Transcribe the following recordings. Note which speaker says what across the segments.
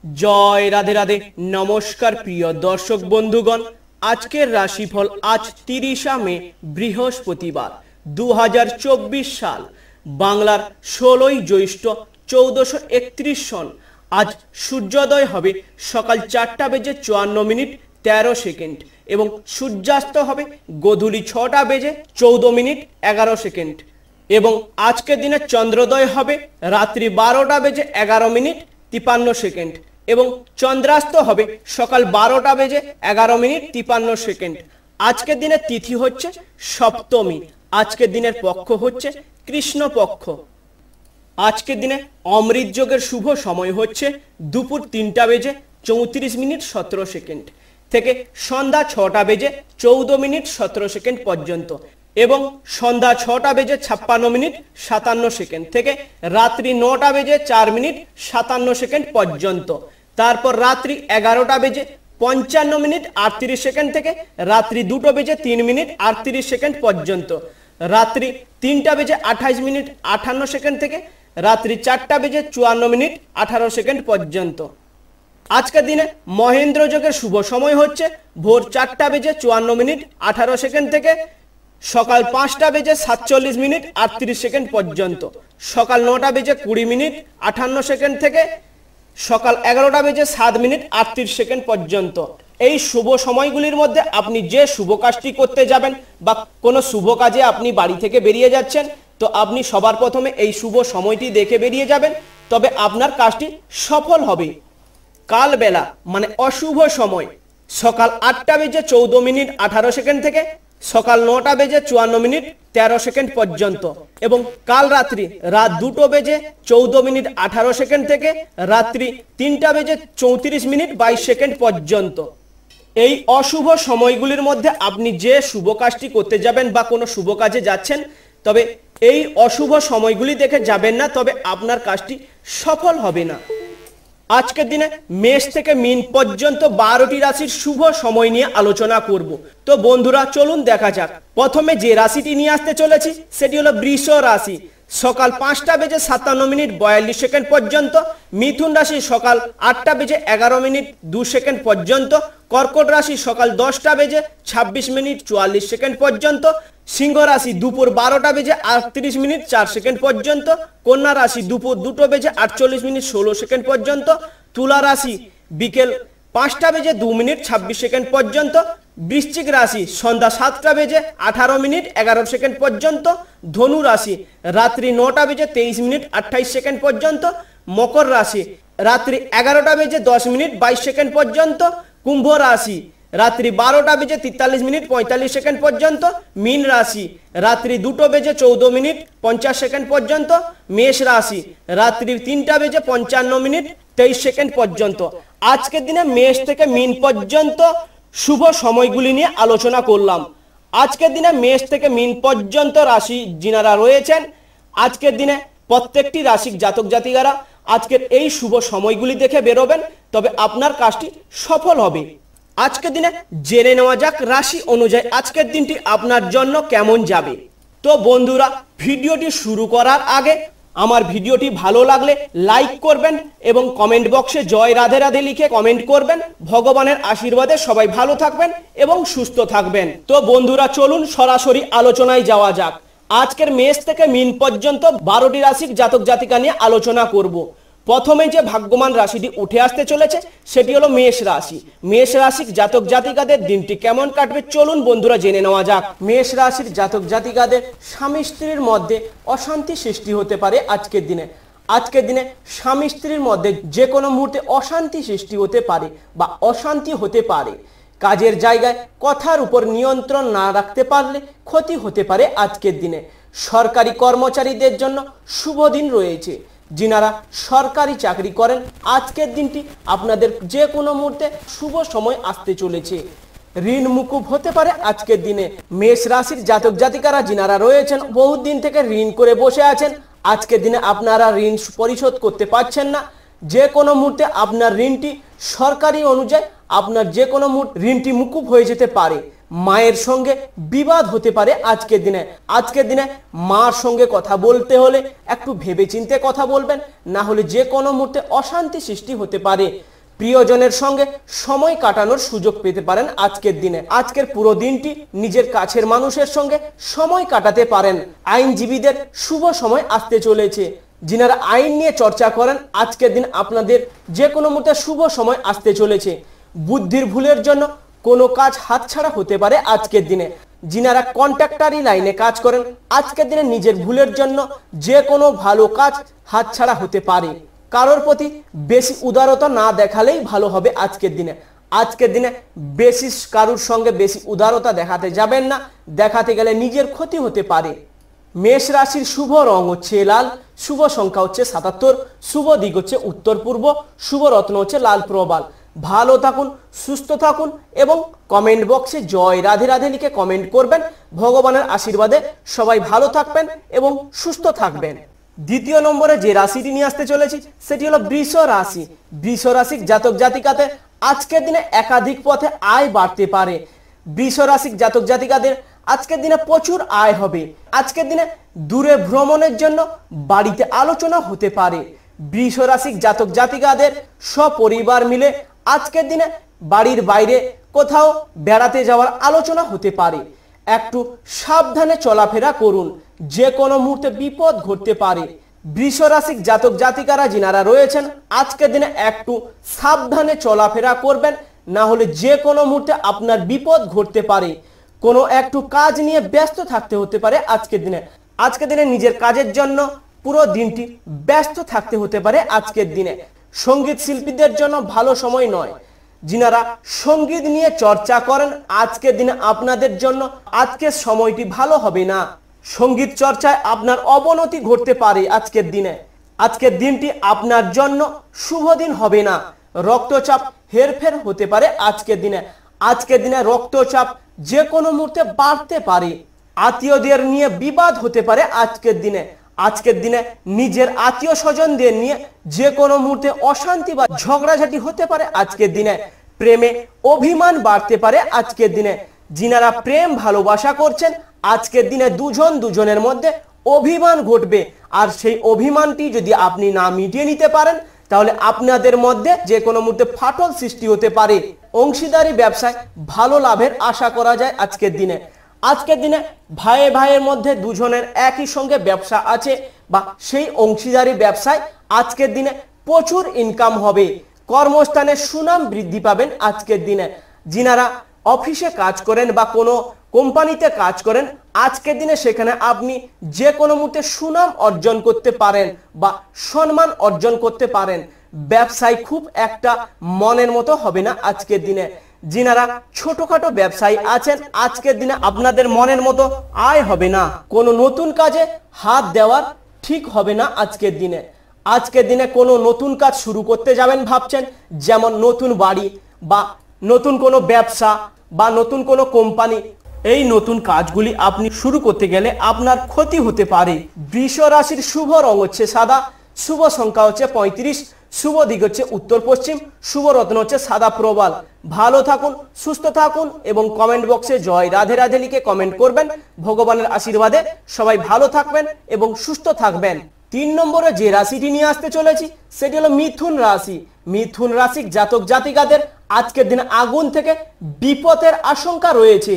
Speaker 1: जय राधे राधे नमस्कार प्रिय दर्शक बंधुगण आजकेर राशिफल आज 30 मे बृहस्पतिवार 2024 साल बांगलार 16 ज्यैष्ठ 1431 सन आज सूर्योदय হবে সকাল 4টা বেজে 54 মিনিট 13 সেকেন্ড এবং সূর্যাস্ত হবে গোধূলি 6টা বেজে 14 মিনিট 11 সেকেন্ড এবং আজকের দিনে চন্দ্রোদয় হবে রাত্রি 12টা বেজে 11 মিনিট 53 সেকেন্ড এবং চন্দ্রাস্ত হবে সকাল 12টা বেজে 11 মিনিট 53 সেকেন্ড। আজকের দিনের তিথি হচ্ছে সপ্তমী। আজকের দিনের পক্ষ হচ্ছে কৃষ্ণ পক্ষ। আজকের দিনে অমৃত যোগের শুভ সময় হচ্ছে দুপুর 3টা বেজে 34 মিনিট 17 সেকেন্ড থেকে সন্ধ্যা 6টা বেজে 14 মিনিট 17 সেকেন্ড পর্যন্ত এবং সন্ধ্যা 6টা বেজে 56 মিনিট 57 সেকেন্ড থেকে রাত্রি 9টা বেজে 4 মিনিট 57 সেকেন্ড পর্যন্ত। তারপর রাত্রি 11টা বেজে 55 মিনিট 38 সেকেন্ড থেকে রাত্রি 2টো বেজে 3 মিনিট 38 সেকেন্ড পর্যন্ত। রাত্রি 3টা বেজে 28 মিনিট 58 সেকেন্ড থেকে রাত্রি 4টা বেজে 54 মিনিট 18 সেকেন্ড পর্যন্ত। আজকের দিনে মহেন্দ্র যোগের শুভ সময় হচ্ছে ভোর 4টা বেজে 54 মিনিট 18 সেকেন্ড থেকে সকাল 5টা বেজে 47 মিনিট 38 সেকেন্ড পর্যন্ত। সকাল 9টা বেজে 20 মিনিট 58 সেকেন্ড থেকে সকাল 11টা বেজে 7 মিনিট 38 সেকেন্ড পর্যন্ত। এই শুভ সময়গুলির মধ্যে আপনি যে শুভ কাজটি করতে যাবেন বা কোনো শুভ কাজে আপনি বাড়ি থেকে বেরিয়ে যাচ্ছেন তো আপনি সবার প্রথমে এই শুভ সময়টি দেখে বেরিয়ে যাবেন, তবে আপনার কাজটি সফল হবে। কাল বেলা মানে অশুভ সময় সকাল 8টা বেজে 14 মিনিট 18 সেকেন্ড থেকে সকাল 9টা বেজে 54 মিনিট 13 সেকেন্ড পর্যন্ত এবং কাল রাত্রি রাত 2টো বেজে 14 মিনিট 18 সেকেন্ড থেকে রাত্রি 3টা বেজে 34 মিনিট 22 সেকেন্ড পর্যন্ত। এই অশুভ সময়গুলির মধ্যে আপনি যে শুভ কাজটি করতে যাবেন বা কোনো শুভ কাজে যাচ্ছেন তবে এই অশুভ সময়গুলি দেখে যাবেন না, তবে আপনার কাজটি সফল হবে না। আজকের দিনে মেষ থেকে মীন পর্যন্ত 12টি রাশির শুভ সময় নিয়ে আলোচনা করব। তো বন্ধুরা চলুন দেখা যাক। প্রথমে যে রাশিটি নিয়ে আসতে চলেছি সেটি হলো বৃষ রাশি। সকাল 5টা বেজে 57 মিনিট 42 সেকেন্ড পর্যন্ত। মিথুন রাশি সকাল 8টা বেজে 11 মিনিট 2 সেকেন্ড পর্যন্ত। কর্কট রাশি সকাল 10টা বেজে 26 মিনিট 44 সেকেন্ড পর্যন্ত। সিংহ রাশি দুপুর 12টা বেজে 38 মিনিট 4 সেকেন্ড পর্যন্ত। কন্যা রাশি দুপুর 2টো বেজে 48 মিনিট 16 সেকেন্ড পর্যন্ত। তুলা রাশি বিকেল 5টা বেজে 2 মিনিট 26 সেকেন্ড পর্যন্ত। বৃশ্চিক রাশি সন্ধ্যা 7টা বেজে 18 মিনিট 11 সেকেন্ড পর্যন্ত। ধনু রাশি রাত্রি 9টা বেজে 23 মিনিট 28 সেকেন্ড পর্যন্ত। মকর রাশি রাত্রি 11টা বেজে 10 মিনিট 22 সেকেন্ড পর্যন্ত। কুম্ভ রাশি রাত্রি 12টা বেজে 43 মিনিট 45 সেকেন্ড পর্যন্ত। মীন রাশি রাত্রি 2টো বেজে 14 মিনিট 50 সেকেন্ড পর্যন্ত। মেষ রাশি রাত্রি 3টা বেজে 55 মিনিট 23 সেকেন্ড পর্যন্ত। আজকের দিনে মেষ থেকে মীন পর্যন্ত শুভ সময়গুলি নিয়ে আলোচনা করলাম। আজকের দিনে মেষ থেকে মীন পর্যন্ত রাশি যিনারা রয়েছেন আজকের দিনে প্রত্যেকটি রাশির জাতক জাতিকারা আজকের এই শুভ সময়গুলি দেখে বেরোবেন, তবে আপনার কাজটি সফল হবে। আজকের দিনে জেনে নেওয়া যাক রাশি অনুযায়ী আজকের দিনটি আপনার জন্য কেমন যাবে। তো বন্ধুরা ভিডিওটি শুরু করার আগে আমার ভিডিওটি ভালো লাগলে লাইক করবেন এবং কমেন্ট বক্সে জয় রাধে রাধে লিখে কমেন্ট করবেন। ভগবানের আশীর্বাদে সবাই ভালো থাকবেন এবং সুস্থ থাকবেন। তো বন্ধুরা চলুন সরাসরি আলোচনায় যাওয়া যাক। আজকের মেষ থেকে মীন পর্যন্ত 12টি রাশির জাতক জাতিকা নিয়ে আলোচনা করব। প্রথমে যে ভাগ্যবান রাশিটি উঠে আসতে চলেছে সেটি হলো মেষ রাশি। মেষ রাশির জাতক জাতিকাদের দিনটি কেমন কাটবে চলুন বন্ধুরা জেনে নেওয়া যাক। মেষ রাশির জাতক জাতিকাদের স্বামী স্ত্রীর মধ্যে অশান্তি সৃষ্টি হতে পারে আজকের দিনে। আজকের দিনে স্বামী স্ত্রীর মধ্যে যে কোনো মুহূর্তে অশান্তি সৃষ্টি হতে পারে বা অশান্তি হতে পারে। কাজের জায়গায় কথার উপর নিয়ন্ত্রণ না রাখতে পারলে ক্ষতি হতে পারে আজকের দিনে। সরকারি কর্মচারীদের জন্য শুভ দিন রয়েছে। যিনারা সরকারি চাকরি করেন আজকের দিনটি আপনাদের যে কোনো মুহূর্তে শুভ সময় আসতে চলেছে। ঋণ মুকুব হতে পারে আজকের দিনে। মেষ রাশির জাতক জাতিকারা যিনারা রয়েছেন বহুত দিন থেকে ঋণ করে বসে আছেন, আজকের দিনে আপনারা ঋণ পরিশোধ করতে পারছেন না। যে কোনো মুহূর্তে আপনার ঋণটি সরকারি অনুযায়ী আপনার যে কোনো মুহূর্তে ঋণটি মুকুব হয়ে যেতে পারে মায়ের সঙ্গে বিবাদ হতে পারে আজকের দিনে। আজকের দিনে মার সঙ্গে কথা বলতে হলে একটু ভেবেচিন্তে কথা বলবেন, না হলে যে কোনো মুহূর্তে অশান্তি সৃষ্টি হতে পারে। প্রিয়জনের সঙ্গে সময় কাটানোর সুযোগ পেতে পারেন আজকের দিনে। আজকের পুরো দিনটি নিজের কাছের মানুষের সঙ্গে সময় কাটাতে পারেন। আইনজীবীদের শুভ সময় আসতে চলেছে। যিনারা আইন নিয়ে চর্চা করেন, আজকের দিন আপনাদের যে কোনো মুহূর্তে শুভ সময় আসতে চলেছে। বুদ্ধির ভুলের জন্য কোনো কাজ হাতছাড়া হতে পারে আজকের দিনে। যিনারা কন্ট্রাক্টরি লাইনে কাজ করেন, আজকের দিনে নিজের ভুলের জন্য যে কোনো ভালো কাজ হাতছাড়া হতে পারে। কারোর প্রতি বেশি উদারতা না দেখালেই ভালো হবে আজকের দিনে। আজকের দিনে বেশি কারোর সঙ্গে বেশি উদারতা দেখাতে যাবেন না, দেখাতে গেলে নিজের ক্ষতি হতে পারে। মেষ রাশির শুভ রং হচ্ছে লাল, শুভ সংখ্যা হচ্ছে 77, শুভ দিক হচ্ছে উত্তর পূর্ব, শুভ রত্ন হচ্ছে লাল প্রবাল। ভালো থাকুন, সুস্থ থাকুন এবং কমেন্ট বক্সে জয় রাধে রাধে লিখে কমেন্ট করবেন। ভগবানের আশীর্বাদে সবাই ভালো থাকবেন এবং সুস্থ থাকবেন। দ্বিতীয় নম্বরে যে রাশিটি নিয়ে আসতে চলেছি সেটি হলো বৃষ রাশি। বৃষ রাশির জাতক জাতিকাতে আজকের দিনে একাধিক পথে আয় বাড়তে পারে। বৃষ রাশির জাতক জাতিকাদের আজকের দিনে প্রচুর আয় হবে। আজকের দিনে দূরে ভ্রমণের জন্য বাড়িতে আলোচনা হতে পারে। বৃষ রাশির জাতক জাতিকাদের সপরিবার মিলে আজকের দিনে বাড়ির বাইরে কোথাও বেড়াতে যাওয়ার আলোচনা হতে পারে। একটু সাবধানে চলাফেরা করুন, যে কোনো মুহূর্তে বিপদ ঘটতে পারে। বৃষ রাশির জাতক জাতিকারা যিনারা রয়েছেন, আজকের দিনে একটু সাবধানে চলাফেরা করবেন, না হলে যে কোনো মুহূর্তে আপনার বিপদ ঘটতে পারে। কোনো একটু কাজ নিয়ে ব্যস্ত থাকতে হতে পারে আজকের দিনে। আজকের দিনে নিজের কাজের জন্য পুরো দিনটি ব্যস্ত থাকতে হতে পারে আজকের দিনে। সঙ্গীত শিল্পীদের জন্য ভালো সময় নয়। যিনারা সঙ্গীত নিয়ে চর্চা করেন, আজকের দিনে আপনাদের জন্য আজকের সময়টি ভালো হবে না। সঙ্গীত চর্চায় আপনার অবনতি ঘটতে পারে আজকের দিনে। আজকের দিনটি আপনার জন্য শুভ দিন হবে না। রক্তচাপ হেরফের হতে পারে আজকের দিনে। আজকের দিনে রক্তচাপ যে কোনো মুহূর্তে বাড়তে পারে। আত্মীয়দের নিয়ে বিবাদ হতে পারে আজকের দিনে। আজকের দিনে নিজের আত্মীয় স্বজনদের নিয়ে যে কোনো মুহূর্তে অশান্তি বা ঝগড়াঝাটি হতে পারে আজকের দিনে। প্রেমে অভিমান বাড়তে পারে আজকের দিনে। যিনারা প্রেম ভালোবাসা করছেন, আজকের দিনে দুজন দুজনের মধ্যে অভিমান ঘটবে, আর সেই অভিমানটি যদি আপনি না মিটিয়ে নিতে পারেন তাহলে আপনাদের মধ্যে যে কোনো মুহূর্তে ফাটল সৃষ্টি হতে পারে। অংশীদারি ব্যবসায় ভালো লাভের আশা করা যায় আজকের দিনে। আজকের দিনে ভাইয়ে ভাইয়ের মধ্যে দুজনের একই সঙ্গে ব্যবসা আছে বা সেই অংশীদারি ব্যবসায় আজকের দিনে প্রচুর ইনকাম হবে। কর্মস্থানে সুনাম বৃদ্ধি পাবেন আজকের দিনে। যিনারা অফিসে কাজ করেন বা কোনো কোম্পানিতে কাজ করেন, আজকের দিনে সেখানে আপনি যে কোনো মুহূর্তে সুনাম অর্জন করতে পারেন বা সম্মান অর্জন করতে পারেন। ব্যবসায় খুব একটা মনের মতো হবে না আজকের দিনে। যিনারা ছোটখাটো ব্যবসায়ী আছেন, আজকের দিনে আপনাদের মনের মতো আয় হবে না। কোনো নতুন কাজে হাত দেওয়ার ঠিক হবে না আজকের দিনে। আজকের দিনে কোনো নতুন কাজ শুরু করতে যাবেন ভাবছেন, যেমন নতুন বাড়ি বা নতুন কোনো ব্যবসা বা নতুন কোনো কোম্পানি, এই নতুন কাজগুলি আপনি শুরু করতে গেলে আপনার ক্ষতি হতে পারে। বৃষ রাশির শুভ রং হচ্ছে সাদা, শুভ সংখ্যা হচ্ছে 35, শুভ দিক হচ্ছে উত্তর পশ্চিম, শুভ রত্ন হচ্ছে সাদা প্রবাল। ভালো থাকুন, সুস্থ থাকুন এবং কমেন্ট বক্সে জয় রাধে রাধে লিখে কমেন্ট করবেন। ভগবানের আশীর্বাদে সবাই ভালো থাকবেন এবং সুস্থ থাকবেন। 3 নম্বরে যে রাশিটি নিয়ে আসতে চলেছি সেটি হলো মিথুন রাশি। মিথুন রাশির জাতক জাতিকাদের আজকের দিনে আগুন থেকে বিপদের আশঙ্কা রয়েছে।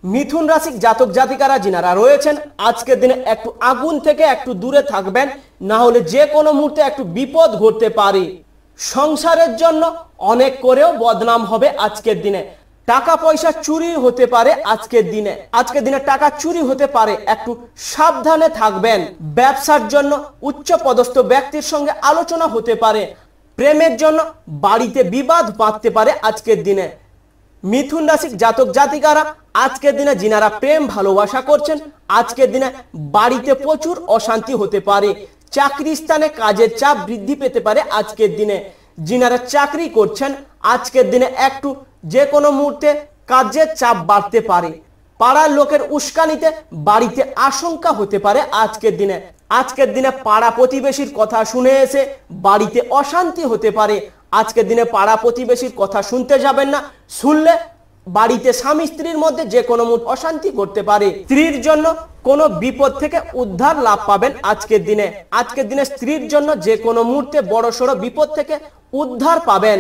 Speaker 1: মিথুন রাশির জাতক জাতিকারা যিনারা রয়েছেন, আজকের দিনে একটু আগুন থেকে একটু দূরে থাকবেন, না হলে যে কোনো মুহূর্তে একটু বিপদ ঘটতে পারে। সংসারের জন্য অনেক করেও বদনাম হবে আজকের দিনে। টাকা পয়সা চুরি হতে পারে আজকের দিনে। আজকের দিনে টাকা চুরি হতে পারে, একটু সাবধানে থাকবেন। ব্যবসার জন্য উচ্চ পদস্থ ব্যক্তির সঙ্গে আলোচনা হতে পারে। প্রেমের জন্য বাড়িতে বিবাদ বাঁধতে পারে আজকের দিনে। মিথুন রাশির জাতক জাতিকারা আজকের দিনে যিনারা প্রেম ভালোবাসা করছেন, আজকের দিনে বাড়িতে প্রচুর অশান্তি হতে পারে। চাকরি স্থানে কাজের চাপ বৃদ্ধি পেতে পারে আজকের দিনে। যিনারা চাকরি করছেন, আজকের দিনে একটু যে কোনো মুহূর্তে কাজের চাপ বাড়তে পারে। পাড়ার লোকের উস্কানিতে বাড়িতে আশঙ্কা হতে পারে আজকের দিনে। আজকের দিনে পাড়া প্রতিবেশীর কথা শুনে এসে বাড়িতে অশান্তি হতে পারে। আজকের দিনে পাড়া প্রতিবেশীর কথা শুনতে যাবেন না, শুনলে বাড়িতে স্বামী স্ত্রীর মধ্যে যে কোনো মুহূর্তে অশান্তি করতে পারে। স্ত্রীর জন্য কোনো বিপদ থেকে উদ্ধার লাভ পাবেন আজকের দিনে। আজকের দিনে স্ত্রীর জন্য যে কোনো মুহূর্তে বড়সড় বিপদ থেকে উদ্ধার পাবেন।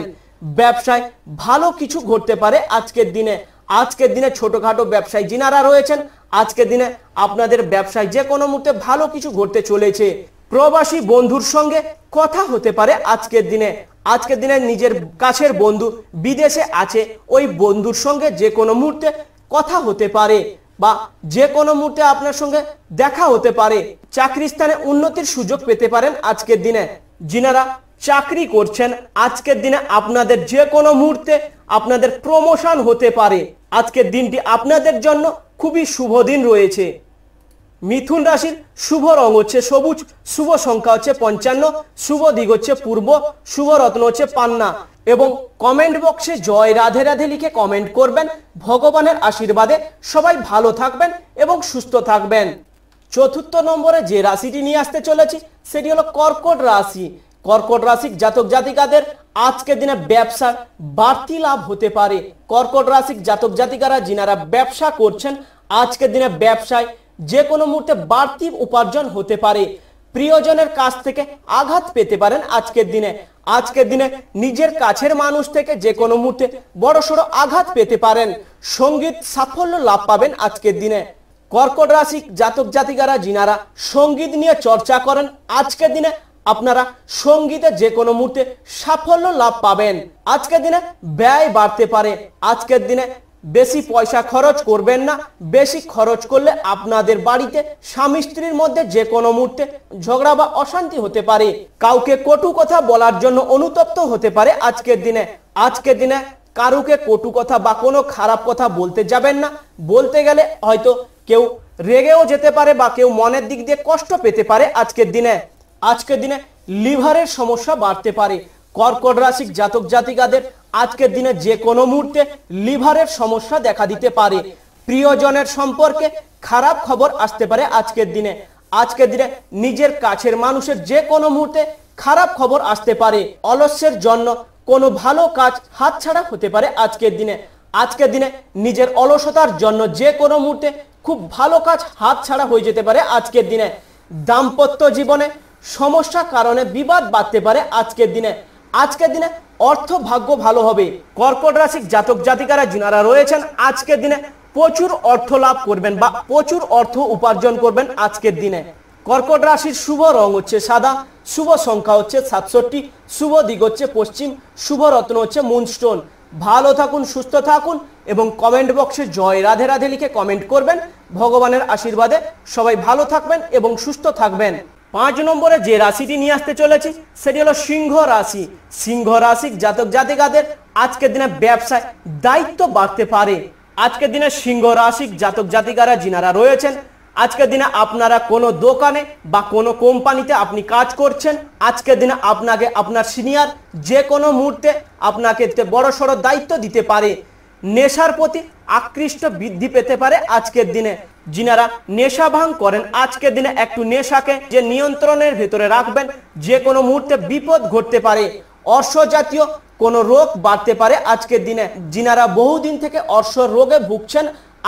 Speaker 1: ব্যবসায় ভালো কিছু ঘটতে পারে আজকের দিনে। আজকের দিনে ছোটখাটো ব্যবসায়ী যিনারা রয়েছেন, আজকের দিনে আপনাদের ব্যবসায় যে কোনো মুহূর্তে ভালো কিছু ঘটতে চলেছে। প্রবাসী বন্ধুর সঙ্গে কথা হতে পারে আজকের দিনে। আজকের দিনে নিজের কাছের বন্ধু বিদেশে আছে, ওই বন্ধুর সঙ্গে যে কোনো মুহূর্তে কথা হতে পারে বা যে কোনো মুহূর্তে আপনার সঙ্গে দেখা হতে পারে। চাকরি স্থানে উন্নতির সুযোগ পেতে পারেন আজকের দিনে। যিনারা চাকরি করছেন, আজকের দিনে আপনাদের যে কোনো মুহূর্তে আপনাদের প্রমোশন হতে পারে। আজকের দিনটি আপনাদের জন্য খুবই শুভ দিন রয়েছে। মিথুন রাশির শুভ রং হচ্ছে সবুজ, শুভ সংখ্যা হচ্ছে 55, শুভ দিক হচ্ছে পূর্ব, শুভ রত্ন হচ্ছে পান্না। এবং কমেন্ট বক্সে জয় রাধে রাধে লিখে কমেন্ট করবেন। ভগবানের আশীর্বাদে সবাই ভালো থাকবেন এবং সুস্থ থাকবেন। চতুর্থ নম্বরে যে রাশিটি নিয়ে আসতে চলেছি সেটি হলো কর্কট রাশি। কর্কট রাশি জাতক জাতিকাদের আজকের দিনে ব্যবসার বাড়তি লাভ হতে পারে। কর্কট রাশি জাতক জাতিকারা যিনারা ব্যবসা করছেন, আজকের দিনে ব্যবসায় যে কোনো মুহূর্তে বাড়তি উপার্জন হতে পারে। প্রিয়জনের কাছ থেকে আঘাত পেতে পারেন আজকের দিনে। আজকের দিনে নিজের কাছের মানুষ থেকে যে কোনো মুহূর্তে বড়সড় আঘাত পেতে পারেন। সঙ্গীত সাফল্য লাভ পাবেন আজকের দিনে। কর্কট রাশি জাতক জাতিকারা যিনারা সঙ্গীত নিয়ে চর্চা করেন, আজকের দিনে আপনারা সঙ্গীতে যে কোনো মুহূর্তে সাফল্য লাভ পাবেন। আজকের দিনে ব্যয় বাড়তে পারে। আজকের দিনে বেশি পয়সা খরচ করবেন না। বেশি খরচ করলে আপনাদের বাড়িতে স্বামী স্ত্রীর মধ্যে যে কোনো মুহূর্তে ঝগড়া বা অশান্তি হতে পারে। কাউকে কটু কথা বলার জন্য অনুতপ্ত হতে পারে আজকের দিনে। আজকের দিনে কারুকে কটু কথা বা কোনো খারাপ কথা বলতে যাবেন না। বলতে গেলে হয়তো কেউ রেগেও যেতে পারে বা কেউ মনের দিক দিয়ে কষ্ট পেতে পারে আজকের দিনে। আজকের দিনে লিভারের সমস্যা বাড়তে পারে। কর্কট রাশি জাতক জাতিকাদের আজকের দিনে যে কোনো মুহূর্তে লিভারের সমস্যা দেখা দিতে পারে। প্রিয়জনের সম্পর্কে খারাপ খবর আসতে পারে আজকের দিনে। আজকের দিনে নিজের কাছের মানুষের যে কোনো মুহূর্তে খারাপ খবর আসতে পারে। অলস্যের জন্য কোনো ভালো কাজ হাতছাড়া হতে পারে আজকের দিনে। আজকের দিনে নিজের অলসতার জন্য যে কোনো মুহূর্তে খুব ভালো কাজ হাতছাড়া হয়ে যেতে পারে আজকের দিনে। দাম্পত্য জীবনে সমস্যার কারণে বিবাদ বাড়তে পারে আজকের দিনে। আজকের দিনে অর্থ ভাগ্য ভালো হবে। কর্কট রাশি জাতক জাতিকারা যিনারা রয়েছেন, আজকের দিনে প্রচুর অর্থ লাভ করবেন বা প্রচুর অর্থ উপার্জন করবেন আজকের দিনে। কর্কট রাশির শুভ রং হচ্ছে সাদা, শুভ সংখ্যা হচ্ছে 67, শুভ দিক হচ্ছে পশ্চিম, শুভ রত্ন হচ্ছে মুনস্টোন। ভালো থাকুন, সুস্থ থাকুন এবং কমেন্ট বক্সে জয় রাধে রাধে লিখে কমেন্ট করবেন। ভগবানের আশীর্বাদে সবাই ভালো থাকবেন এবং সুস্থ থাকবেন। 5 নম্বরে যে রাশিটি নিয়ে আসতে চলেছি সেটি হলো সিংহ রাশি। সিংহ রাশি জাতক জাতিকাদের আজকের দিনে ব্যবসায় দায়িত্ব বাড়তে পারে। আজকের দিনে সিংহ রাশি জাতক জাতিকারা যিনারা রয়েছেন, আজকের দিনে আপনারা কোনো দোকানে বা কোনো কোম্পানিতে আপনি কাজ করছেন, আজকের দিনে আপনাকে আপনার সিনিয়র যে কোনো মুহূর্তে আপনাকে বড়সড় দায়িত্ব দিতে পারে। নেশার প্রতি আকৃষ্ট বৃদ্ধি পেতে পারে আজকের দিনে। যিনারা নেশা ভাঙ করেন, আজকের দিনে একটু নেশাকে যে নিয়ন্ত্রণের ভেতরে রাখবেন, যে কোনো মুহূর্তে বিপদ ঘটতে পারে। অর্শ জাতীয় কোনো রোগ বাড়তে পারে আজকের দিনে। যিনারা বহুদিন থেকে অর্শ রোগে ভুগছেন,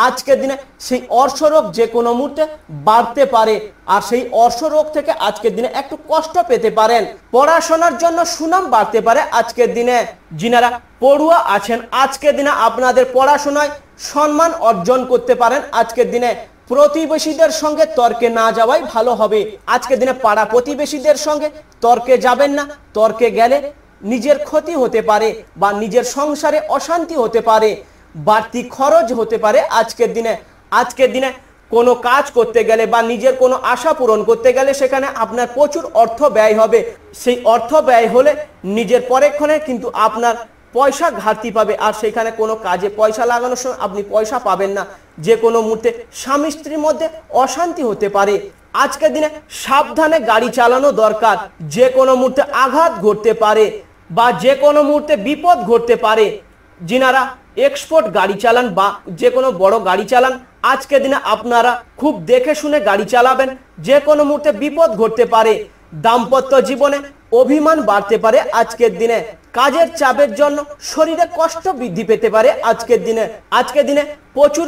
Speaker 1: আজকের দিনে সেই অর্শ রোগ যে কোনো মুহূর্তে বাড়তে পারে। আর সেই অর্শ রোগ থেকে আজকের দিনে একটু কষ্ট পেতে পারেন। পড়াশোনার জন্য সুনাম বাড়তে পারে আজকের দিনে। যিনারা পড়ুয়া আছেন, আজকের দিনে আপনাদের পড়াশোনায় সম্মান অর্জন করতে পারেন আজকের দিনে। প্রতিবেশীদের সঙ্গে তর্কে না যাওয়াই ভালো হবে। আজকের দিনে পাড়া প্রতিবেশীদের সঙ্গে তর্কে যাবেন না। তর্কে গেলে নিজের ক্ষতি হতে পারে বা নিজের সংসারে অশান্তি হতে পারে, বাড়তি খরচ হতে পারে আজকের দিনে। আজকের দিনে কোনো কাজ করতে গেলে বা নিজের কোনো আশা পূরণ করতে গেলে সেখানে আপনার প্রচুর অর্থ ব্যয় হবে। সেই অর্থ ব্যয় হলে নিজের পরক্ষণে কিন্তু আপনার পয়সা ঘাটতি পাবে, আর সেখানে কোনো কাজে পয়সা লাগানোর সময় আপনি পয়সা পাবেন না। যে কোনো মুহূর্তে স্বামী স্ত্রীর মধ্যে অশান্তি হতে পারে। আজকের দিনে সাবধানে গাড়ি চালানো দরকার। যে কোনো মুহূর্তে আঘাত ঘটতে পারে বা যে কোনো মুহূর্তে বিপদ ঘটতে পারে। যিনারা এক্সপোর্ট গাড়ি চালান বা যে কোনো বড় গাড়ি চালান, আজকের দিনে আপনারা খুব দেখে শুনে গাড়ি চালাবেন। যে কোনো মুহূর্তে বিপদ ঘটতে পারে। দাম্পত্য জীবনে অভিমান বাড়তে পারে আজকের দিনে। কাজের চাপের জন্য শরীরে কষ্ট বৃদ্ধি পেতে পারে আজকের দিনে প্রচুর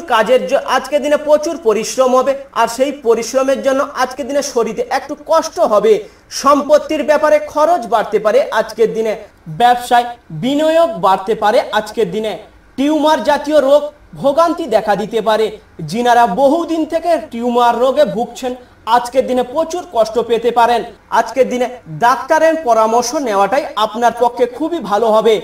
Speaker 1: আজকের দিনে প্রচুর পরিশ্রম হবে, আর সেই পরিশ্রমের জন্য আজকের দিনে শরীরে একটু কষ্ট হবে। সম্পত্তির ব্যাপারে খরচ বাড়তে পারে আজকের দিনে। ব্যবসায় বিনিয়োগ বাড়তে পারে আজকের দিনে। টিউমার জাতীয় রোগ ভোগান্তি দেখা দিতে পারে। যিনারা বহুদিন থেকে টিউমার রোগে ভুগছেন আজকের দিনে প্রচুর কষ্ট পেতে পারেন। আজকের দিনে ডাক্তারের পরামর্শ নেওয়াটাই আপনার পক্ষে খুবই ভালো হবে।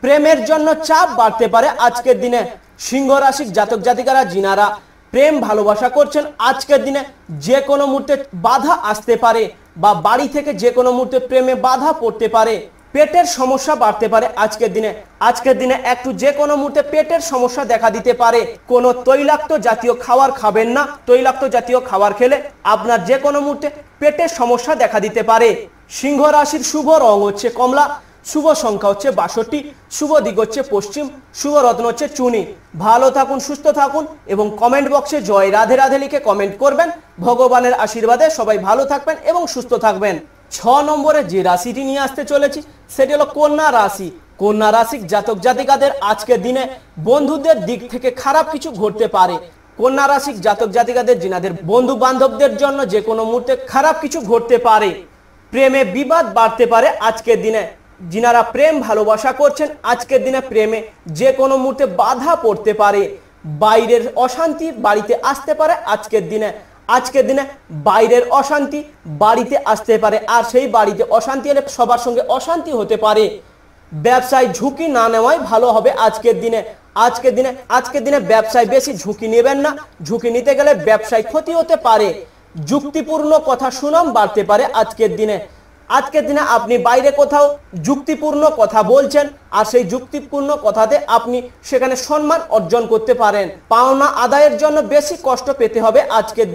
Speaker 1: প্রেমের জন্য চাপ বাড়তে পারে আজকের দিনে। সিংহ রাশির জাতক জাতিকারা যিনারা প্রেম ভালোবাসা করছেন আজকের দিনে যে কোনো মুহূর্তে বাধা আসতে পারে, বা বাড়ি থেকে যে কোনো মুহূর্তে প্রেমে বাধা পড়তে পারে। পেটের সমস্যা বাড়তে পারে আজকের দিনে একটু যে কোনো মুহূর্তে পেটের সমস্যা দেখা দিতে পারে। কোনো তৈলাক্ত জাতীয় খাবার খাবেন না। তৈলাক্ত জাতীয় খাবার খেলে আপনার যে কোনো মুহূর্তে পেটের সমস্যা দেখা দিতে পারে। সিংহ রাশির শুভ রং হচ্ছে কমলা, শুভ সংখ্যা হচ্ছে 62, শুভ দিক হচ্ছে পশ্চিম, শুভ রত্ন হচ্ছে চুনি। ভালো থাকুন, সুস্থ থাকুন এবং কমেন্ট বক্সে জয় রাধে রাধে লিখে কমেন্ট করবেন। ভগবানের আশীর্বাদে সবাই ভালো থাকবেন এবং সুস্থ থাকবেন। 6 নম্বরে যে রাশিটি নিয়ে আসতে চলেছি সেটি হলো কন্যা রাশি। কন্যা রাশির জাতক জাতিকাদের আজকের দিনে বন্ধুদের দিক থেকে খারাপ কিছু ঘটতে পারে। কন্যা রাশির জাতক জাতিকাদের যিনাদের বন্ধু বান্ধবদের জন্য যে কোনো মুহূর্তে খারাপ কিছু ঘটতে পারে। প্রেমে বিবাদ বাড়তে পারে আজকের দিনে। যিনারা প্রেম ভালোবাসা করছেন আজকের দিনে প্রেমে যে কোনো মুহূর্তে বাধা পড়তে পারে। বাইরের অশান্তি বাড়িতে আসতে পারে আজকের দিনে বাইরের অশান্তি বাড়িতে আসতে পারে, আর সেই বাড়িতে অশান্তি এলে সবার সঙ্গে অশান্তি হতে পারে। ব্যবসায় ঝুঁকি না নেওয়াই ভালো হবে আজকের দিনে ব্যবসায় বেশি ঝুঁকি নেবেন না। ঝুঁকি নিতে গেলে ব্যবসায় ক্ষতি হতে পারে। যুক্তিপূর্ণ কথা সুনাম বাড়তে পারে আজকের দিনে আপনি বাইরে কোথাও যুক্তিপূর্ণ কথা বলছেন, আর সেই যুক্তিপূর্ণ কথাতে আপনি সেখানে সম্মান অর্জন করতে পারেন। পাওনা আদায়ের জন্য বেশি কষ্ট পেতে হবে আজকের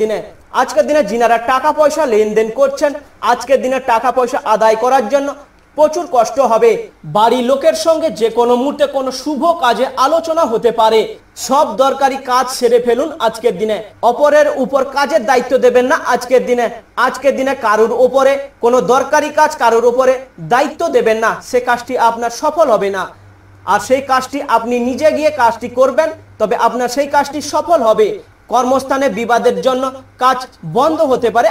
Speaker 1: দিনে যিনারা টাকা পয়সা লেনদেন করছেন আজকের দিনে টাকা পয়সা আদায় করার জন্য প্রচুর কষ্ট হবে। বাড়ির লোকের সঙ্গে যে কোনো মুহূর্তে কোনো শুভ কাজে আলোচনা হতে পারে। সব দরকারি কাজ সেরে ফেলুন আজকের দিনে। অপরের উপর কাজের দায়িত্ব দেবেন না আজকের দিনে কারুর উপরে কোনো দরকারি কাজ কারুর উপরে দায়িত্ব দেবেন না। সে কাজটি আপনার সফল হবে না, আর সেই কাজটি আপনি নিজে গিয়ে কাজটি করবেন, তবে আপনার সেই কাজটি সফল হবে। কর্মস্থানে বিবাদের জন্য কাজ বন্ধ হতে পারে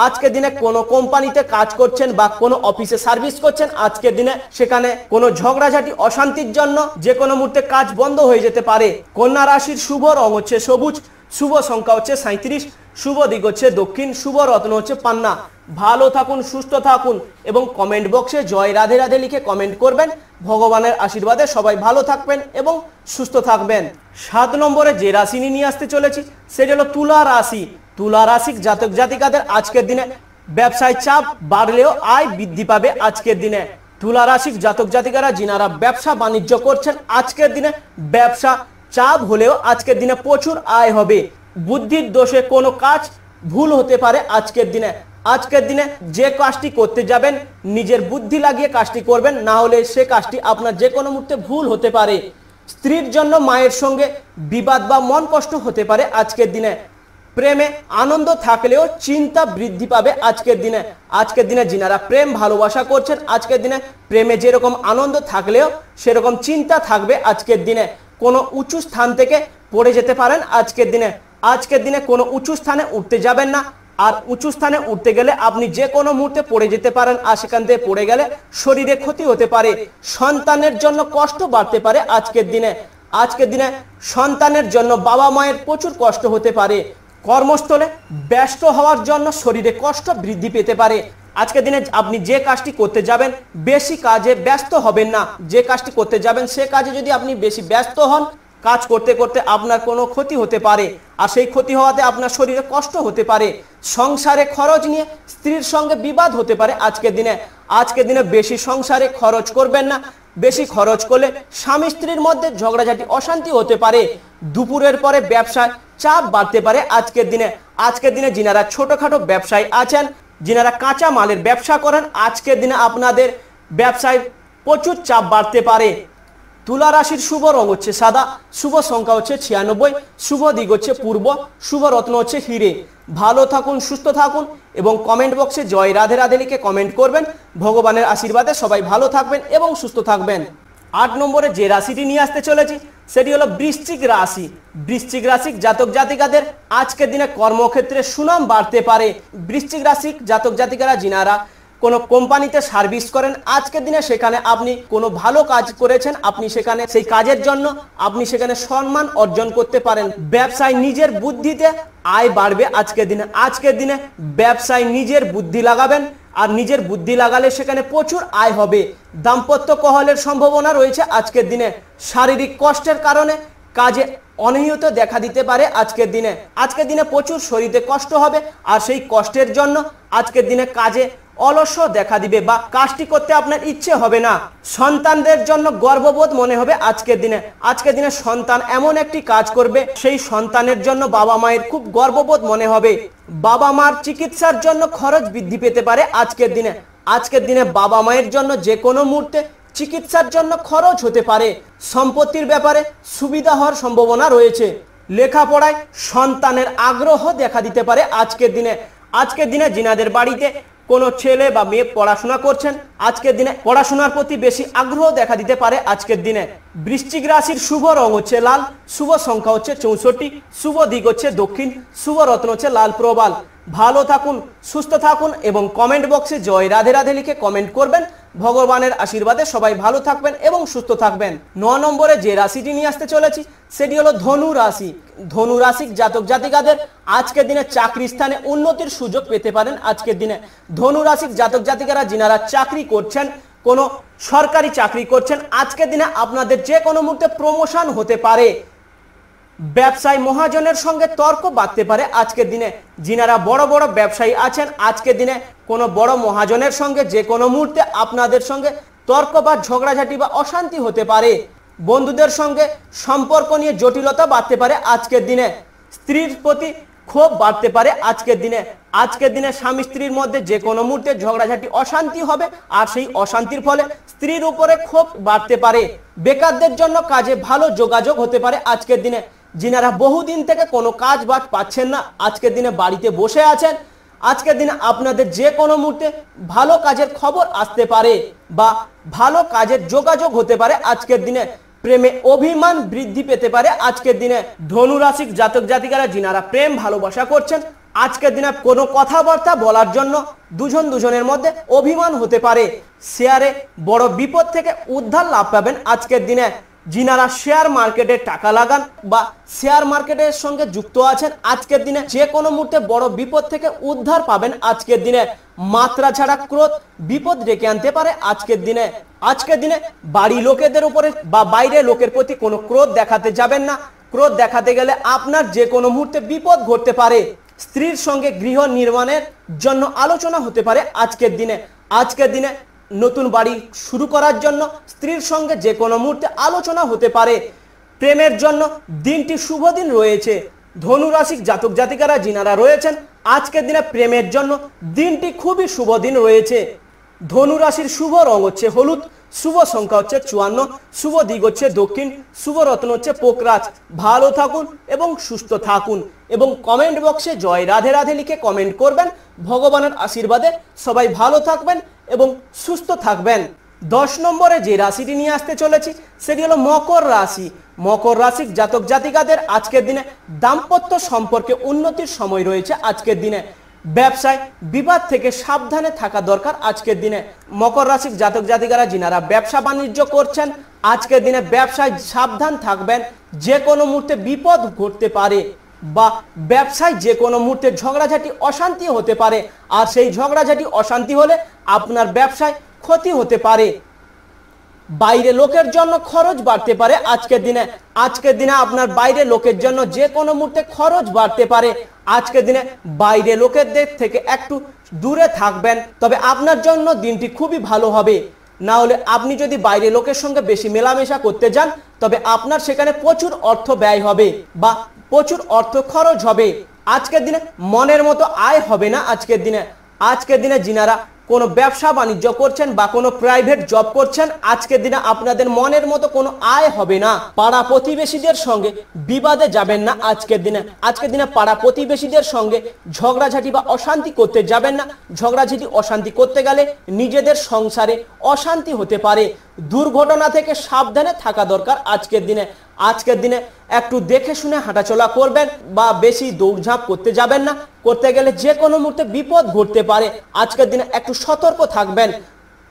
Speaker 1: আজকের দিনে কোনো কোম্পানিতে কাজ করছেন বা কোনো অফিসে সার্ভিস করছেন আজকের দিনে সেখানে কোনো ঝগড়াঝাটি অশান্তির জন্য যে কোনো মুহূর্তে কাজ বন্ধ হয়ে যেতে পারে। কন্যা রাশির শুভ রং হচ্ছে সবুজ, শুভ সংখ্যা হচ্ছে 37, শুভ দিক হচ্ছে দক্ষিণ, শুভ রত্ন হচ্ছে পান্না। ভালো থাকুন, সুস্থ থাকুন এবং কমেন্ট বক্সে জয় রাধে রাধে লিখে কমেন্ট করবেন। ভগবানের আশীর্বাদে সবাই ভালো থাকবেন এবং সুস্থ থাকবেন। 7 নম্বরে যে রাশি নিয়ে আসতে চলেছি সেটা হলো তুলা রাশি। তুলা রাশির জাতক জাতিকাদের আজকের দিনে ব্যবসায় চাপ বাড়লেও আয় বৃদ্ধি পাবে আজকের দিনে। তুলা রাশির জাতক জাতিকারা যিনারা ব্যবসা বাণিজ্য করছেন আজকের দিনে ব্যবসা চাপ হলেও আজকের দিনে প্রচুর আয় হবে। বুদ্ধির দোষে কোনো কাজ ভুল হতে পারে আজকের দিনে যে কাজটি করতে যাবেন নিজের বুদ্ধি লাগিয়ে কাজটি করবেন, না হলে সে কাজটি আপনার যে কোনো মুহূর্তে ভুল হতে পারে। স্ত্রীর জন্য মায়ের সঙ্গে বিবাদ বা মন কষ্ট হতে পারে আজকের দিনে। প্রেমে আনন্দ থাকলেও চিন্তা বৃদ্ধি পাবে আজকের দিনে যিনারা প্রেম ভালোবাসা করছেন আজকের দিনে প্রেমে যেরকম আনন্দ থাকলেও সেরকম চিন্তা থাকবে আজকের দিনে। কোনো উঁচু স্থান থেকে পড়ে যেতে পারেন আজকের দিনে কোনো উঁচু স্থানে উঠতে যাবেন না, আর উঁচু স্থানে উঠতে গেলে আপনি যে কোনো মুহূর্তে পড়ে যেতে পারেন, আর সেখান থেকে পড়ে গেলে শরীরে ক্ষতি হতে পারে। সন্তানের জন্য কষ্ট বাড়তে পারে আজকের দিনে সন্তানের জন্য বাবা মায়ের প্রচুর কষ্ট হতে পারে। কর্মস্থলে ব্যস্ত হওয়ার জন্য শরীরে কষ্ট বৃদ্ধি পেতে পারে। আজকের দিনে আপনি যে কাজটি করতে যাবেন বেশি কাজে ব্যস্ত হবেন না। যে কাজটি করতে যাবেন সে কাজে যদি আপনি বেশি ব্যস্ত হন, কাজ করতে করতে আপনার কোনো ক্ষতি হতে পারে, আর সেই ক্ষতি হওয়াতে আপনার শরীরে কষ্ট হতে পারে। সংসারে খরচ নিয়ে স্ত্রীর সঙ্গে বিবাদ হতে পারে আজকের দিনে বেশি সংসারে খরচ করবেন না। বেশি খরচ করলে স্বামী স্ত্রীর মধ্যে ঝগড়াঝাটি অশান্তি হতে পারে। দুপুরের পরে ব্যবসায় চাপ বাড়তে পারে আজকের দিনে যিনারা ছোটখাটো ব্যবসায়ী আছেন, যিনারা কাঁচা মালের ব্যবসা করেন, আজকের দিনে আপনাদের ব্যবসায় প্রচুর চাপ বাড়তে পারে। তুলা রাশির শুভ রং হচ্ছে সাদা, শুভ সংখ্যা হচ্ছে 96, শুভ দিক হচ্ছে পূর্ব, শুভ রত্ন হচ্ছে হিরে। ভালো থাকুন, সুস্থ থাকুন এবং কমেন্ট বক্সে জয় রাধে রাধে লিখে কমেন্ট করবেন। ভগবানের আশীর্বাদে সবাই ভালো থাকবেন এবং সুস্থ থাকবেন। 8 নম্বরে যে রাশিটি নিয়ে আসতে চলেছি সেটি হলো বৃশ্চিক রাশি। বৃশ্চিক রাশির জাতক জাতিকাদের আজকের দিনে কর্মক্ষেত্রে সুনাম বাড়তে পারে। বৃশ্চিক রাশির জাতক জাতিকারা যিনারা কোনো কোম্পানিতে সার্ভিস করেন, আজকের দিনে সেখানে আপনি কোনো ভালো কাজ করেছেন, আপনি সেখানে সেই কাজের জন্য আপনি সেখানে সম্মান অর্জন করতে পারেন। ব্যবসায় নিজের বুদ্ধিতে আয় বাড়বে আজকের দিনে। আজকের দিনে ব্যবসায় নিজের বুদ্ধি লাগাবেন, আর নিজের বুদ্ধি লাগালে সেখানে প্রচুর আয় হবে। দাম্পত্য কলহের সম্ভাবনা রয়েছে আজকের দিনে। শারীরিক কষ্টের কারণে কাজে অনিয়মিত দেখা দিতে পারে আজকের দিনে। আজকের দিনে প্রচুর শরীরে কষ্ট হবে, আর সেই কষ্টের জন্য আজকের দিনে কাজে অলস দেখা দিবে বা কাজটি করতে আপনার ইচ্ছে হবে না। সন্তানদের জন্য গর্ববোধ মনে হবে আজকের দিনে। আজকের দিনে সন্তান এমন একটি কাজ করবে, সেই সন্তানের জন্য বাবা মায়ের খুব গর্ববোধ মনে হবে। বাবা মার চিকিৎসার জন্য খরচ বৃদ্ধি পেতে পারে আজকের দিনে। আজকের দিনে বাবা মায়ের জন্য যে কোনো মুহূর্তে চিকিৎসার জন্য খরচ হতে পারে। সম্পত্তির ব্যাপারে সুবিধা হওয়ার সম্ভাবনা রয়েছে। লেখাপড়ায় সন্তানের আগ্রহ দেখা দিতে পারে আজকের দিনে। আজকের দিনে যিনাদের বাড়িতে কোনো ছেলে বা মেয়ে পড়াশোনা করছেন, আজকের দিনে পড়াশোনার প্রতি বেশি আগ্রহ দেখা দিতে পারে আজকের দিনে। বৃশ্চিক রাশির শুভ রং হচ্ছে লাল, শুভ সংখ্যা হচ্ছে 64, শুভ দিক হচ্ছে দক্ষিণ, শুভ রত্ন হচ্ছে লাল প্রবাল। ভালো থাকুন, সুস্থ থাকুন এবং কমেন্ট বক্সে জয় রাধে রাধে লিখে কমেন্ট করবেন। ভগবানের আশীর্বাদে সবাই ভালো থাকবেন এবং সুস্থ থাকবেন। 9 নম্বরে যে রাশিটি নিয়ে আসতে চলেছি সেটি হলো ধনু রাশি। ধনু রাশির জাতক জাতিকাদের আজকের দিনে চাকরি স্থানে উন্নতির সুযোগ পেতে পারেন আজকের দিনে। ধনু রাশির জাতক জাতিকারা যিনারা চাকরি করছেন, কোনো সরকারি চাকরি করছেন, আজকের দিনে আপনাদের যে কোনো মুহূর্তে প্রমোশন হতে পারে। ব্যবসায় মহাজনের সঙ্গে তর্ক বাঁধতে পারে আজকের দিনে। যিনারা বড় বড় ব্যবসায়ী আছেন, আজকের দিনে কোনো বড় মহাজনের সঙ্গে যে কোনো মুহূর্তে আপনাদের সঙ্গে তর্ক বা ঝগড়াঝাটি বা অশান্তি হতে পারে। বন্ধুদের সঙ্গে সম্পর্ক নিয়ে জটিলতা বাড়তে পারে আজকের দিনে। স্ত্রীর প্রতি ক্ষোভ বাড়তে পারে আজকের দিনে। আজকের দিনে স্বামী স্ত্রীর মধ্যে যে কোনো মুহূর্তে ঝগড়াঝাটি অশান্তি হবে, আর সেই অশান্তির ফলে স্ত্রীর উপরে ক্ষোভ বাড়তে পারে। বেকারদের জন্য কাজে ভালো যোগাযোগ হতে পারে আজকের দিনে। যিনারা বহুদিন থেকে কোনো কাজ বাজ পাচ্ছেন না, আজকের দিনে বাড়িতে বসে আছেন, আজকের দিনে আপনাদের যে কোনো মুহূর্তে ভালো কাজের খবর আসতে পারে বা ভালো কাজের যোগাযোগ হতে পারে আজকের দিনে। প্রেমে অভিমান বৃদ্ধি পেতে পারে আজকের দিনে। ধনু রাশির জাতক জাতিকারা যিনারা প্রেম ভালোবাসা করছেন, আজকের দিনে কোনো কথাবার্তা বলার জন্য দুজনের মধ্যে অভিমান হতে পারে। শেয়ারে বড় বিপদ থেকে উদ্ধার লাভ পাবেন আজকের দিনে। যিনারা শেয়ার মার্কেটে টাকা লাগান বা শেয়ার মার্কেটের সঙ্গে যুক্ত আছেন, আজকের দিনে যে কোনো মুহূর্তে বড় বিপদ থেকে উদ্ধার পাবেন আজকের দিনে। মাত্রা ছাড়া ক্রোধ বিপদ ডেকে আনতে পারে আজকের দিনে। আজকের দিনে বাড়ি লোকেদের উপরে বা বাইরে লোকের প্রতি কোনো ক্রোধ দেখাতে যাবেন না। ক্রোধ দেখাতে গেলে আপনার যে কোনো মুহূর্তে বিপদ ঘটতে পারে। স্ত্রীর সঙ্গে গৃহ নির্মাণের জন্য আলোচনা হতে পারে আজকের দিনে। আজকের দিনে নতুন বাড়ি শুরু করার জন্য স্ত্রীর সঙ্গে যে কোনো মুহূর্তে আলোচনা হতে পারে। প্রেমের জন্য দিনটি শুভ দিন রয়েছে। ধনু রাশির জাতক জাতিকারা যিনারা রয়েছেন, আজকের দিনে প্রেমের জন্য দিনটি খুবই শুভ দিন রয়েছে। ধনু রাশির শুভ রং হচ্ছে হলুদ, শুভ সংখ্যা হচ্ছে 54, শুভ দিক হচ্ছে দক্ষিণ, শুভ রত্ন হচ্ছে পোকরাজ। ভালো থাকুন এবং সুস্থ থাকুন এবং কমেন্ট বক্সে জয় রাধে রাধে লিখে কমেন্ট করবেন। ভগবানের আশীর্বাদে সবাই ভালো থাকবেন এবং সুস্থ থাকবেন। 10 নম্বরে যে রাশিটি নিয়ে আসতে চলেছি সেটি হলো মকর রাশি। মকর রাশির জাতক জাতিকাদের আজকের দিনে দাম্পত্য সম্পর্কে উন্নতির সময় রয়েছে আজকের দিনে। ব্যবসায় বিবাদ থেকে সাবধানে থাকা দরকার আজকের দিনে। মকর রাশির জাতক জাতিকারা যিনারা ব্যবসা বাণিজ্য করছেন, আজকের দিনে ব্যবসায় সাবধান থাকবেন। যে কোনো মুহূর্তে বিপদ ঘটতে পারে বা ব্যবসায় যে কোনো মুহূর্তে ঝগড়াঝাটি অশান্তি হতে পারে, আর সেই ঝগড়াঝাটি অশান্তি হলে আপনার ব্যবসায় ক্ষতি হতে পারে। বাইরে লোকের জন্য খরচ বাড়তে পারে আজকের দিনে। আজকের দিনে আপনার বাইরে লোকের জন্য যে কোনো মুহূর্তে খরচ বাড়তে পারে। আজকের দিনে বাইরে লোকেদের থেকে একটু দূরে থাকবেন, তবে আপনার জন্য দিনটি খুবই ভালো হবে। না হলে আপনি যদি বাইরে লোকের সঙ্গে বেশি মেলামেশা করতে যান, তবে আপনার সেখানে প্রচুর অর্থ ব্যয় হবে বা প্রচুর অর্থ খরচ হবে। আজকের দিনে মনের মতো আয় হবে না আজকের দিনে। আজকের দিনে যিনারা কোনো ব্যবসা বাণিজ্য করছেন বা কোনো প্রাইভেট জব করছেন, আজকের দিনে আপনাদের মনের মতো কোনো আয় হবে না। পাড়া প্রতিবেশীদের সঙ্গে বিবাদে যাবেন না আজকের দিনে পাড়া প্রতিবেশীদের সঙ্গে ঝগড়াঝাটি বা অশান্তি করতে যাবেন না। ঝগড়াঝাটি অশান্তি করতে গেলে নিজেদের সংসারে অশান্তি হতে পারে। দুর্ঘটনা থেকে সাবধানে থাকা দরকার আজকের দিনে একটু দেখে শুনে হাঁটাচলা করবেন বা বেশি দৌড়ঝাঁপ করতে যাবেন না। করতে গেলে যে কোনো মুহূর্তে বিপদ ঘটতে পারে। আজকের দিনে একটু সতর্ক থাকবেন।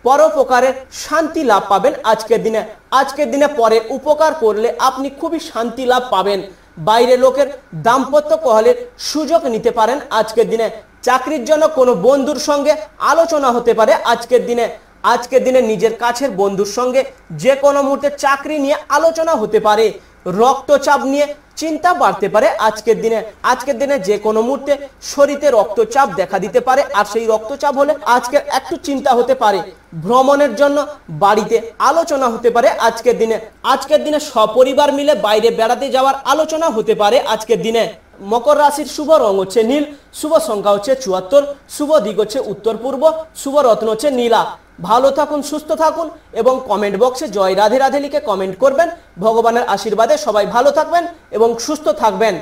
Speaker 1: পরোপকারের শান্তি লাভ পাবেন আজকের দিনে পরের উপকার করলে আপনি খুবই শান্তি লাভ পাবেন। বাইরে লোকের দাম্পত্য কলহের সুযোগ নিতে পারেন আজকের দিনে। চাকরির জন্য কোনো বন্ধুর সঙ্গে আলোচনা হতে পারে আজকের দিনে নিজের কাছের বন্ধুর সঙ্গে যে কোনো মুহূর্তে চাকরি নিয়ে আলোচনা হতে পারে। রক্তচাপ নিয়ে চিন্তা বাড়তে পারে আজকের দিনে যে কোনো মুহূর্তে শরীরে রক্তচাপ দেখা দিতে পারে। আর সেই রক্তচাপ হলে আজকে একটু চিন্তা হতে পারে। ভ্রমণের জন্য বাড়িতে আলোচনা হতে পারে আজকের দিনে সপরিবার মিলে বাইরে বেড়াতে যাওয়ার আলোচনা হতে পারে আজকের দিনে। মকর রাশির শুভ রং হচ্ছে নীল, শুভ সংখ্যা হচ্ছে 74, শুভ দিক হচ্ছে উত্তর পূর্ব, শুভ রত্ন হচ্ছে নীলা। ভালো থাকুন, সুস্থ থাকুন এবং কমেন্ট বক্সে জয় রাধে রাধে লিখে কমেন্ট করবেন। ভগবানের আশীর্বাদে সবাই ভালো থাকবেন এবং সুস্থ থাকবেন।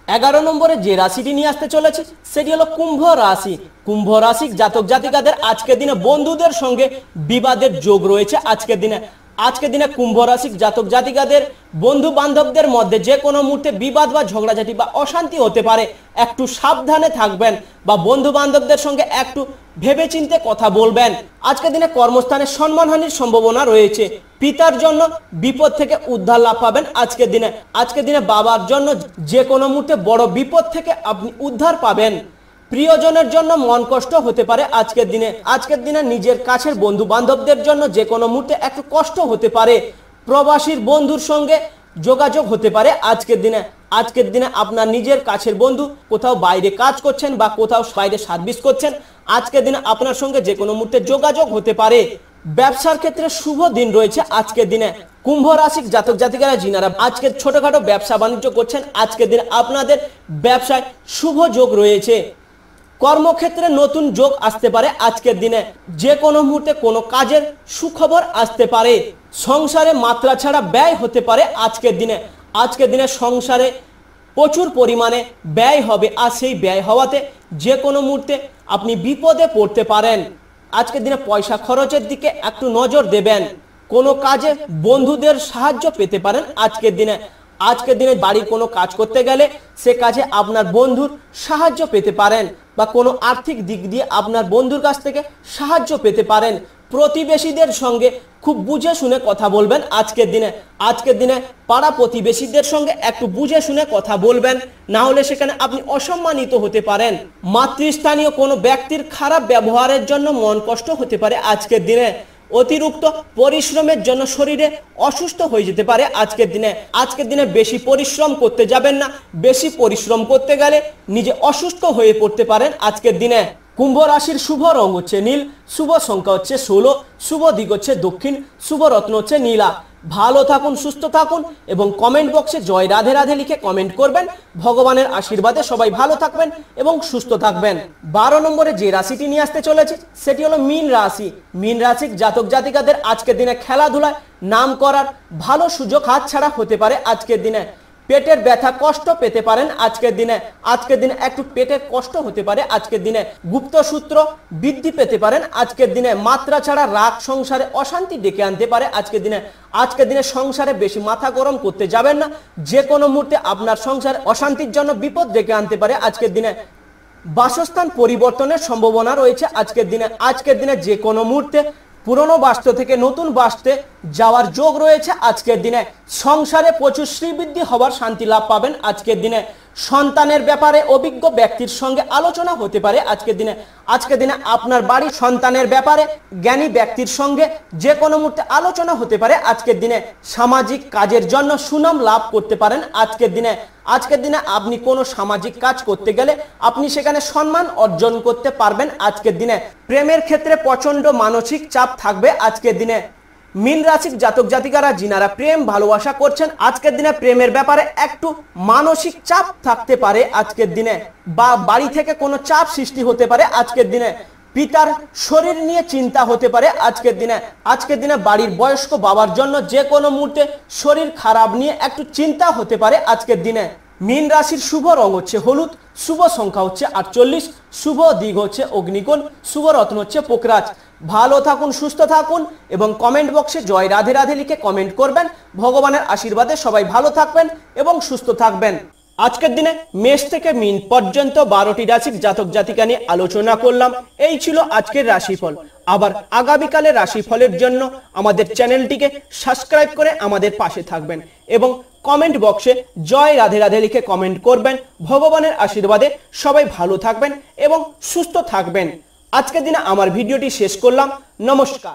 Speaker 1: 11 নম্বরে যে রাশিটি নিয়ে আসতে চলেছে সেটি হলো কুম্ভ রাশি। কুম্ভ রাশির জাতক জাতিকাদের আজকের দিনে বন্ধুদের সঙ্গে বিবাদের যোগ রয়েছে আজকের দিনে কুম্ভ রাশির জাতক জাতিকাদের বন্ধু বান্ধবদের মধ্যে যে কোনো মুহূর্তে বিবাদ বা ঝগড়াঝাটি বা অশান্তি হতে পারে। একটু সাবধানে থাকবেন বা বন্ধু বান্ধবদের সঙ্গে একটু ভেবেচিন্তে কথা বলবেন। আজকের দিনে কর্মস্থানে সম্মানহানির সম্ভাবনা রয়েছে। পিতার জন্য বিপদ থেকে উদ্ধার লাভ পাবেন আজকের দিনে বাবার জন্য যে কোনো মুহূর্তে বড় বিপদ থেকে আপনি উদ্ধার পাবেন। প্রিয়জনের জন্য মন কষ্ট হতে পারে আজকের দিনে নিজের কাছের বন্ধু বান্ধবদের জন্য যে কোনো মুহূর্তে একটু কষ্ট হতে পারে। প্রবাসীর বন্ধুর সঙ্গে যোগাযোগ হতে পারে আজকের দিনে আপনার নিজের কাছের বন্ধু কোথাও বাইরে কাজ করছেন বা কোথাও বাইরে সার্ভিস করছেন, আজকের দিনে আপনার সঙ্গে যে কোনো মুহূর্তে যোগাযোগ হতে পারে। ব্যবসার ক্ষেত্রে শুভ দিন রয়েছে আজকের দিনে। কুম্ভ রাশির জাতক জাতিকারা যিনারা আজকে ছোটখাটো ব্যবসা বাণিজ্য করছেন, আজকের দিনে আপনাদের ব্যবসায় শুভ যোগ রয়েছে। কর্মক্ষেত্রে নতুন যোগ আসতে পারে আজকের দিনে। যে কোনো মুহূর্তে কোনো কাজের সুখবর আসতে পারে। সংসারে মাত্রা ছাড়া ব্যয় হতে পারে আজকের দিনে সংসারে প্রচুর পরিমাণে ব্যয় হবে আর সেই ব্যয় হওয়াতে যে কোনো মুহূর্তে আপনি বিপদে পড়তে পারেন। আজকের দিনে পয়সা খরচের দিকে একটু নজর দেবেন। কোনো কাজে বন্ধুদের সাহায্য পেতে পারেন আজকের দিনে বাড়ির কোনো কাজ করতে গেলে সে কাজে আপনার বন্ধুর সাহায্য পেতে পারেন বা কোনো আর্থিক দিক দিয়ে আপনার বন্ধুর কাছ থেকে সাহায্য পেতে পারেন। প্রতিবেশীদের সঙ্গে খুব বুঝে শুনে কথা বলবেন আজকের দিনে পাড়া প্রতিবেশীদের সঙ্গে একটু বুঝে শুনে কথা বলবেন, না হলে সেখানে আপনি অসম্মানিত হতে পারেন। মাতৃস্থানীয় কোনো ব্যক্তির খারাপ ব্যবহারের জন্য মন কষ্ট হতে পারে আজকের দিনে। অতিরিক্ত পরিশ্রমের জন্য শরীরে অসুস্থ হয়ে যেতে পারে আজকের দিনে বেশি পরিশ্রম করতে যাবেন না। বেশি পরিশ্রম করতে গেলে নিজে অসুস্থ হয়ে পড়তে পারেন আজকের দিনে। কুম্ভ রাশির শুভ রং হচ্ছে নীল, শুভ সংখ্যা হচ্ছে 16, শুভ দিক হচ্ছে দক্ষিণ, শুভ রত্ন হচ্ছে নীলা। ভালো থাকুন, সুস্থ থাকুন এবং কমেন্ট বক্সে জয় রাধে রাধে লিখে কমেন্ট করবেন। ভগবানের আশীর্বাদে সবাই ভালো থাকবেন এবং সুস্থ থাকবেন। 12 নম্বরে যে রাশিটি নিয়ে আসতে চলেছে সেটি হলো মীন রাশি। মীন রাশির জাতক জাতিকাদের আজকের দিনে খেলাধুলায় নাম করার ভালো সুযোগ হাতছাড়া হতে পারে আজকের দিনে। পেটের ব্যথা কষ্ট পেতে পারেন আজকের দিনে একটু পেটের কষ্ট হতে পারে আজকের দিনে। গুপ্ত সূত্র বৃদ্ধি পেতে পারেন আজকের দিনে। মাত্রা ছাড়া রাগ সংসারে অশান্তি ডেকে আনতে পারে আজকের দিনে সংসারে বেশি মাথা গরম করতে যাবেন না। যে কোনো মুহূর্তে আপনার সংসারে অশান্তির জন্য বিপদ ডেকে আনতে পারে আজকের দিনে। বাসস্থান পরিবর্তনের সম্ভাবনা রয়েছে আজকের দিনে যে কোনো মুহূর্তে পুরনো বাস্তু থেকে নতুন বাস্তুতে যাওয়ার যোগ রয়েছে আজকের দিনে। সংসারে প্রচুর শ্রীবৃদ্ধি হওয়ার শান্তি লাভ পাবেন আজকের দিনে। সন্তানের ব্যাপারে অভিজ্ঞ ব্যক্তির সঙ্গে আলোচনা হতে পারে আজকের দিনে আপনার বাড়ির সন্তানের ব্যাপারে জ্ঞানী ব্যক্তির সঙ্গে যে কোনো মুহূর্তে আলোচনা হতে পারে আজকের দিনে। সামাজিক কাজের জন্য সুনাম লাভ করতে পারেন আজকের দিনে আপনি কোনো সামাজিক কাজ করতে গেলে আপনি সেখানে সম্মান অর্জন করতে পারবেন আজকের দিনে। প্রেমের ক্ষেত্রে প্রচন্ড মানসিক চাপ থাকবে আজকের দিনে। মীন রাশির জাতক জাতিকারা যিনারা প্রেম ভালোবাসা করছেন, আজকের দিনে প্রেমের ব্যাপারে একটু মানসিক চাপ থাকতে পারে আজকের দিনে, বা বাড়ি থেকে কোনো চাপ সৃষ্টি হতে পারে আজকের দিনে। পিতার শরীর নিয়ে চিন্তা হতে পারে আজকের দিনে বাড়ির বয়স্ক বাবার জন্য যে কোনো মুহূর্তে শরীর খারাপ নিয়ে একটু চিন্তা হতে পারে আজকের দিনে। মীন রাশির শুভ রং হচ্ছে হলুদ, শুভ সংখ্যা হচ্ছে 48, শুভ দিক হচ্ছে অগ্নিকোণ, শুভ রত্ন হচ্ছে পোকরাজ। ভালো থাকুন, সুস্থ থাকুন এবং কমেন্ট বক্সে জয় রাধে রাধে লিখে কমেন্ট করবেন। ভগবানের আশীর্বাদে সবাই ভালো থাকবেন এবং সুস্থ থাকবেন। আজকের দিনে মেষ থেকে মীন পর্যন্ত 12টি রাশির জাতক জাতিকা নিয়ে আলোচনা করলাম। এই ছিল আজকের রাশিফল। আবার আগামীকালের রাশিফলের জন্য আমাদের চ্যানেলটিকে সাবস্ক্রাইব করে আমাদের পাশে থাকবেন এবং কমেন্ট বক্সে জয় রাধে রাধে লিখে কমেন্ট করবেন। ভগবানের আশীর্বাদে সবাই ভালো থাকবেন এবং সুস্থ থাকবেন। আজকের দিনে আমার ভিডিওটি শেষ করলাম। নমস্কার।